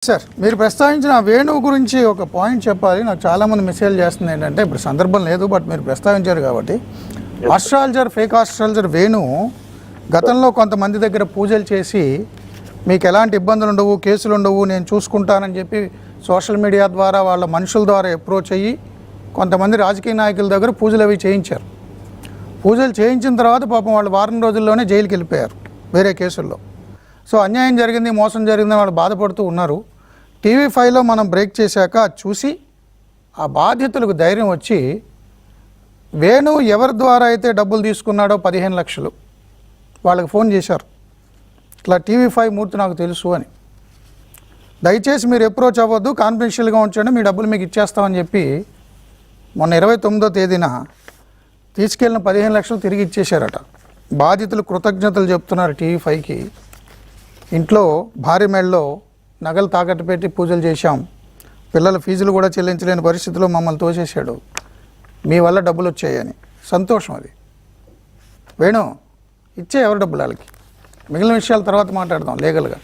Sir మీరు ప్రస్తావించిన వేణువు గురించి ఒక పాయింట్ చెప్పాలి. నాకు చాలామంది మెసేజ్ చేస్తుంది ఏంటంటే ఇప్పుడు సందర్భం లేదు, బట్ మీరు ప్రస్తావించారు కాబట్టి ఆస్ట్రాలజర్ ఫేక్ ఆస్ట్రాలజర్ వేణువు గతంలో కొంతమంది దగ్గర పూజలు చేసి మీకు ఎలాంటి ఇబ్బందులు ఉండవు, కేసులు ఉండవు, నేను చూసుకుంటానని చెప్పి సోషల్ మీడియా ద్వారా వాళ్ళ మనుషుల ద్వారా అప్రోచ్ అయ్యి కొంతమంది రాజకీయ నాయకుల దగ్గర పూజలు అవి చేయించారు. పూజలు చేయించిన తర్వాత పాపం వాళ్ళు వారం రోజుల్లోనే జైలుకి వెళ్ళిపోయారు వేరే కేసుల్లో. సో అన్యాయం జరిగింది, మోసం జరిగిందని వాళ్ళు బాధపడుతూ ఉన్నారు. టీవీ5లో మనం బ్రేక్ చేశాక చూసి ఆ బాధితులకు ధైర్యం వచ్చి వేణు ఎవరి ద్వారా అయితే డబ్బులు తీసుకున్నాడో 15 లక్షలు వాళ్ళకి ఫోన్ చేశారు. ఇట్లా టీవీ5 మూర్తి నాకు తెలుసు అని, దయచేసి మీరు అప్రోచ్ అవ్వద్దు, కాన్ఫిడెన్షియల్గా ఉంచండి, మీ డబ్బులు మీకు ఇచ్చేస్తామని చెప్పి మొన్న 29వ తేదీన తీసుకెళ్ళిన 15 లక్షలు తిరిగి ఇచ్చేశారట. బాధితులు కృతజ్ఞతలు చెప్తున్నారు టీవీ5కి. ఇంట్లో భారీ మేడలో నగలు తాకట్టు పెట్టి పూజలు చేశాం, పిల్లల ఫీజులు కూడా చెల్లించలేని పరిస్థితిలో మమ్మల్ని తోసేశాడు, మీ వల్ల డబ్బులు వచ్చాయని. సంతోషం అది. వేణు ఇచ్చే ఎవరి డబ్బులు వాళ్ళకి, మిగిలిన విషయాల తర్వాత మాట్లాడదాం లీగల్గా.